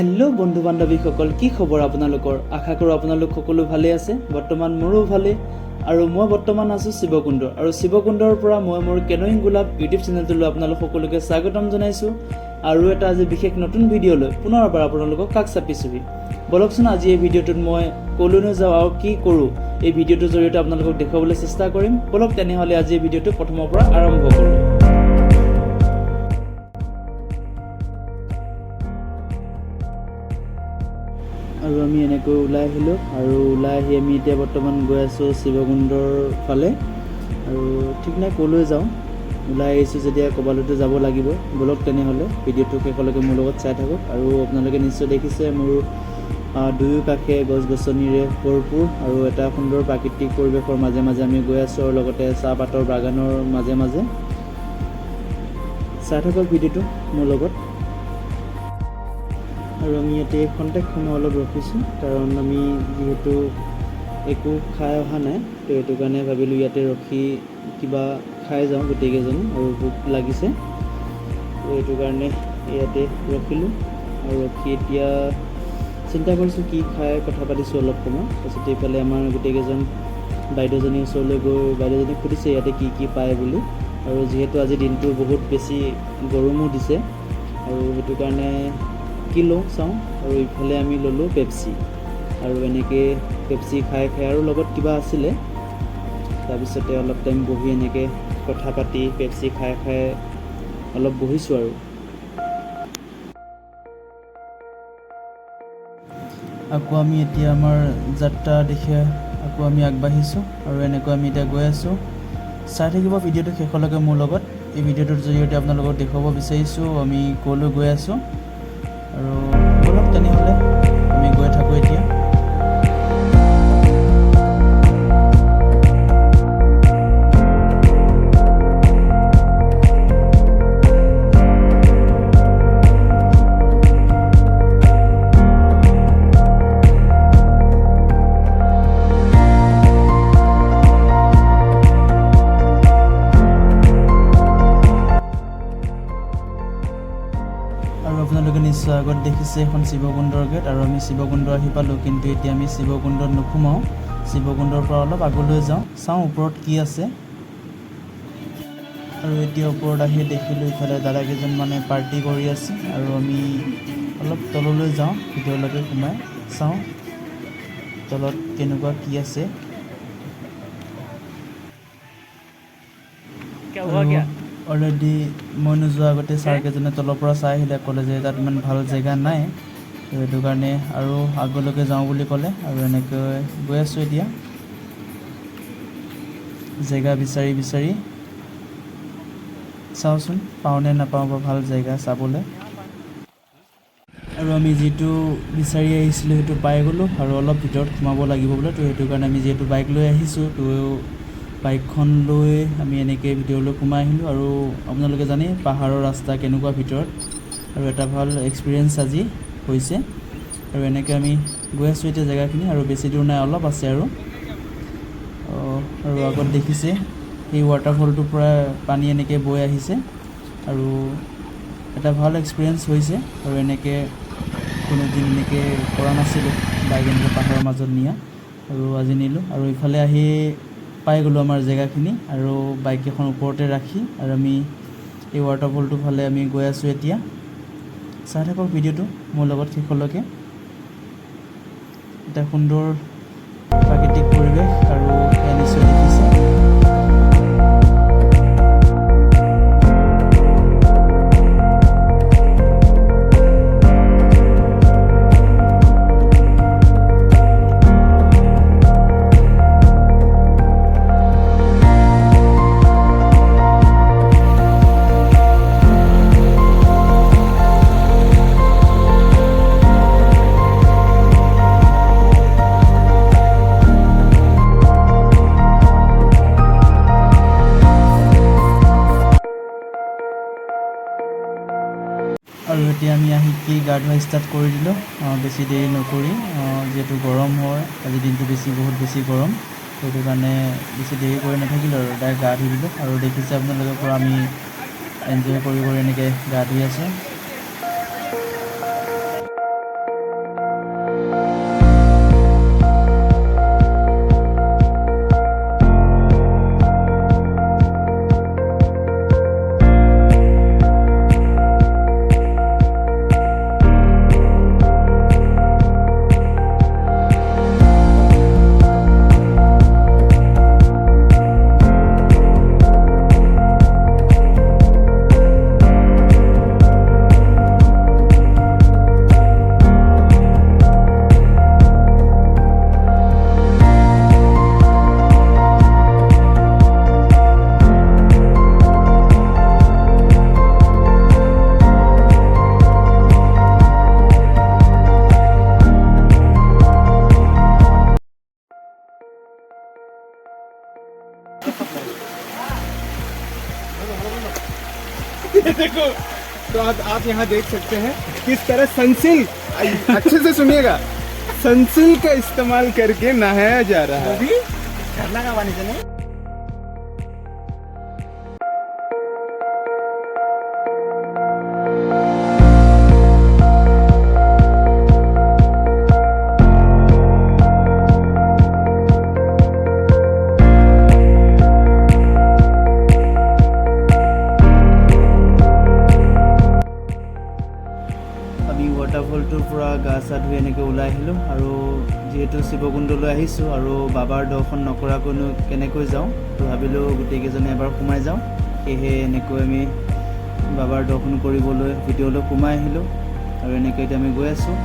Hello बंधु बान्धवीসকল কি খবৰ আপোনালোকৰ আশা কৰো আপোনালোক সকলো ভালে আছে বৰ্তমান মোৰো ভালে আৰু মই বৰ্তমান আছো শিৱকুণ্ড আৰু শিৱকুণ্ডৰ পৰা মই মোৰ কেনোইং গোলাপ ইউটিউব চেনেলটোলৈ আপোনালোক সকলোকে স্বাগতম জনাইছো আৰু এটা আজি বিশেষ নতুন ভিডিঅ' লৈ পুনৰ এবাৰ আপোনালোকক কাষ চাপিছোহি বলকচোন আজি এই ভিডিঅ'টোত মই কলৈনো যাওঁ আৰু কি কৰোঁ এই ভিডিঅ'টোৰ জৰিয়তে আপোনালোকক দেখাবলৈ চেষ্টা কৰিম বলক তেনেহ'লে আজি এই ভিডিঅ'টো প্ৰথমৰ পৰা আৰম্ভ কৰোঁ আৰু আমি এনেকৈ ওলাই আহিলোঁ আৰু ওলাই আহি আমি এতিয়া বৰ্তমান গৈ আছোঁ শিৱকুণ্ডৰ ফালে আৰু ঠিক নাই ক'লৈ যাওঁ ওলাই আহিছোঁ যেতিয়া ক'ৰবালৈতো যাব লাগিব বলক তেনেহ'লে ভিডিঅ'টো শেষলৈকে মোৰ লগত চাই থাকক আৰু আপোনালোকে নিশ্চয় দেখিছে মোৰ দুয়ো কাষে গছ গছনিৰে ভৰপূৰ আৰু এটা সুন্দৰ প্ৰাকৃতিক পৰিৱেশৰ মাজে মাজে আমি গৈ আছোঁ আৰু লগতে চাহপাতৰ বাগানৰ মাজে মাজে চাই থাকক ভিডিঅ'টো মোৰ লগত আৰু আমি ইয়াতে খন্তেক সময় অলপ ৰখিছোঁ কাৰণ আমি যিহেতু একো খাই অহা নাই তো এইটো কাৰণে ভাবিলোঁ ইয়াতে ৰখি কিবা খাই যাওঁ গোটেইকেইজনে আৰু ভোক লাগিছে তো এইটো কাৰণে ইয়াতে ৰখিলোঁ আৰু ৰখি এতিয়া চিন্তা কৰিছোঁ কি খাই কথা পাতিছোঁ অলপ সময় তাৰপিছত এইফালে আমাৰ গোটেইকেইজন বাইদেউজনীৰ ওচৰলৈ গৈ বাইদেউজনীক সুধিছে ইয়াতে কি কি পায় বুলি আৰু যিহেতু আজি দিনটো বহুত বেছি গৰমো দিছে আৰু সেইটো কাৰণে কি লওঁ চাওঁ আৰু ইফালে আমি ল'লোঁ পেপচি আৰু এনেকৈ পেপচি খাই আৰু লগত কিবা আছিলে তাৰপিছতে অলপ টাইম বহি এনেকৈ কথা পাতি পেপচি খাই অলপ বহিছোঁ আৰু আকৌ আমি এতিয়া আমাৰ যাত্ৰা দেখি আকৌ আমি আগবাঢ়িছোঁ আৰু এনেকৈ আমি এতিয়া গৈ আছোঁ চাই থাকিব ভিডিঅ'টো শেষলৈকে মোৰ লগত এই ভিডিঅ'টোৰ জৰিয়তে আপোনালোকক দেখুৱাব বিচাৰিছোঁ আমি ক'লৈ গৈ আছোঁ আৰু বলক তেনেহ'লে আমি গৈ থাকোঁ এতিয়া আৰু আপোনালোকে নিশ্চয় আগত দেখিছে এখন শিৱকুণ্ডৰ গেট আৰু আমি শিৱকুণ্ড আহি পালোঁ কিন্তু এতিয়া আমি শিৱকুণ্ডত নোসোমাওঁ শিৱকুণ্ডৰ পৰা অলপ আগলৈ যাওঁ চাওঁ ওপৰত কি আছে আৰু এতিয়া ওপৰত আহি দেখিলোঁ ইফালে দাদাকেইজন মানে পাৰ্টি কৰি আছে আৰু আমি অলপ তললৈ যাওঁ ভিতৰলৈকে সোমাই চাওঁ তলত কেনেকুৱা কি আছে অলৰেডি মই নোযোৱা আগতে ছাৰকেইজনে তলৰ পৰা চাই আহিলে ক'লে যে তাত ইমান ভাল জেগা নাই তো সেইটো কাৰণে আৰু আগলৈকে যাওঁ বুলি ক'লে আৰু এনেকৈ গৈ আছোঁ এতিয়া জেগা বিচাৰি চাওঁচোন পাওঁনে নাপাওঁ বা ভাল জেগা চাবলৈ আৰু আমি যিটো বিচাৰি আহিছিলোঁ সেইটো পাই গ'লোঁ আৰু অলপ ভিতৰত সোমাব লাগিব বোলে তো সেইটো কাৰণে আমি যিহেতু বাইক লৈ আহিছোঁ তো বাইকখন লৈ আমি এনেকৈ ভিতৰলৈ সোমাই আহিলোঁ আৰু আপোনালোকে জানে পাহাৰৰ ৰাস্তা কেনেকুৱা ভিতৰত আৰু এটা ভাল এক্সপিৰিয়েঞ্চ আজি হৈছে আৰু এনেকৈ আমি গৈ আছোঁ এতিয়া জেগাখিনি আৰু বেছি দূৰ নাই অলপ আছে আৰু আগত দেখিছে সেই ৱাটাৰফলটোৰ পৰা পানী এনেকৈ বৈ আহিছে আৰু এটা ভাল এক্সপিৰিয়েঞ্চ হৈছে আৰু এনেকৈ কোনোদিন এনেকৈ কৰা নাছিলোঁ বাইক এনেকৈ পাহাৰৰ মাজত নিয়া আৰু আজি নিলোঁ আৰু ইফালে আহি পাই গ'লোঁ আমাৰ জেগাখিনি আৰু বাইক এখন ওপৰতে ৰাখি আৰু আমি এই ৱাটাৰফলটোৰ ফালে আমি গৈ আছোঁ এতিয়া চাই থাকক ভিডিঅ'টো মোৰ লগত শেষলৈকে এটা সুন্দৰ প্ৰাকৃতিক পৰিৱেশ আৰু এয়া নিশ্চয় দেখিছে আৰু এতিয়া আমি আহি কি গা ধোৱা ষ্টাৰ্ট কৰি দিলোঁ বেছি দেৰি নকৰি যিহেতু গৰম হয় আজি দিনটো বহুত বেছি গৰম সেইটো কাৰণে বেছি দেৰি কৰি নাথাকিলোঁ আৰু ডাইৰেক্ট গা ধুই দিলোঁ আৰু দেখিছে আপোনালোকৰ পৰা আমি এনজয় কৰি এনেকৈ গা ধুই আছোঁ देखो तो आप यहाँ देख सकते हैं किस तरह सनसिल्क, अच्छे से सुनिएगा, सनसिल्क का इस्तेमाल करके नहाया जा रहा है। झरना का पानी से नहीं আমি ৱাটাৰফলটোৰ পৰা গা চা ধুই এনেকৈ ওলাই আহিলোঁ আৰু যিহেতু শিৱকুণ্ডলৈ আহিছোঁ আৰু বাবাৰ দৰ্শন নকৰাকৈনো কেনেকৈ যাওঁ তো ভাবিলোঁ গোটেইকেইজনে এবাৰ সোমাই যাওঁ, সেয়েহে এনেকৈ আমি বাবাৰ দৰ্শন কৰিবলৈ ভিতৰলৈ সোমাই আহিলোঁ আৰু এনেকৈ এতিয়া আমি গৈ আছোঁ।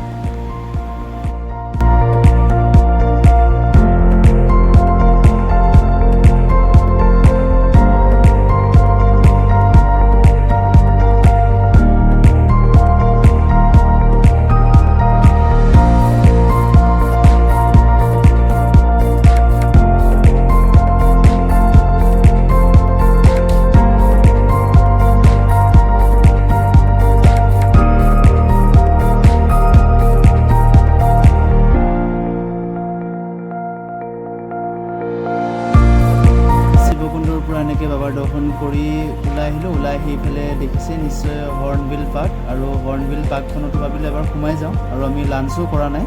শিৱকুণ্ডৰ পৰা এনেকৈ বাবাৰ দৰ্শন কৰি ওলাই আহিলোঁ। ওলাই আহি ইফালে দেখিছে নিশ্চয় হৰ্ণবিল পাৰ্ক, আৰু হৰ্ণবিল পাৰ্কখনতো ভাবিলোঁ এবাৰ সোমাই যাওঁ, আৰু আমি লাঞ্চো কৰা নাই,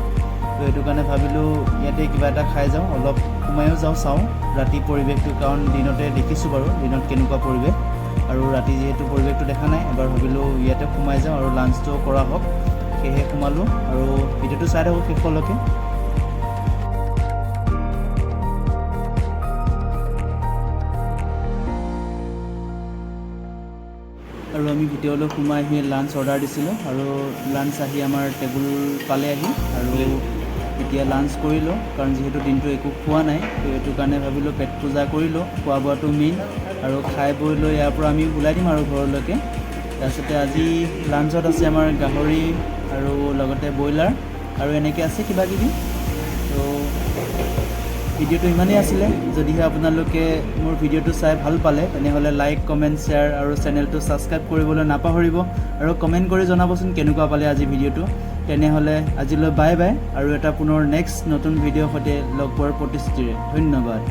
তো সেইটো কাৰণে ভাবিলোঁ ইয়াতে কিবা এটা খাই যাওঁ, অলপ সোমায়ো যাওঁ, চাওঁ ৰাতি পৰিৱেশটো, কাৰণ দিনতে দেখিছোঁ বাৰু দিনত কেনেকুৱা পৰিৱেশ, আৰু ৰাতি যিহেতু পৰিৱেশটো দেখা নাই, এবাৰ ভাবিলোঁ ইয়াতে সোমাই যাওঁ আৰু লাঞ্চটো কৰা হওক, সেয়েহে সোমালোঁ আৰু ভিডিঅ'টো চাই থাকোঁ শেষলৈকে। আৰু আমি ভিতৰলৈ সোমাই আহি লাঞ্চ অৰ্ডাৰ দিছিলোঁ আৰু লাঞ্চ আহি আমাৰ টেবুল পালে আহি, আৰু এতিয়া লাঞ্চ কৰিলোঁ, কাৰণ যিহেতু দিনটো একো খোৱা নাই, তো সেইটো কাৰণে ভাবিলোঁ পেট পূজা কৰিলোঁ, খোৱা বোৱাটো মেইন, আৰু খাই বৈ লৈ ইয়াৰ পৰা আমি ওলাই দিম আৰু ঘৰলৈকে। তাৰপিছতে আজি লাঞ্চত আছে আমাৰ গাহৰি আৰু লগতে ব্ৰইলাৰ আৰু এনেকৈ আছে কিবা কিবি। তো ভিডিঅ'টো ইমানেই আছিলে। যদিহে আপোনালোকে মোৰ ভিডিঅ'টো চাই ভাল পালে তেনেহ'লে লাইক, কমেণ্ট, শ্বেয়াৰ আৰু চেনেলটো ছাবস্ক্ৰাইব কৰিবলৈ নাপাহৰিব, আৰু কমেণ্ট কৰি জনাবচোন কেনেকুৱা পালে আজি ভিডিঅ'টো। তেনেহ'লে আজিলৈ বাই বাই, আৰু এটা পুনৰ নেক্সট নতুন ভিডিঅ'ৰ সৈতে লগ পোৱাৰ প্ৰতিশ্ৰুতিৰে ধন্যবাদ।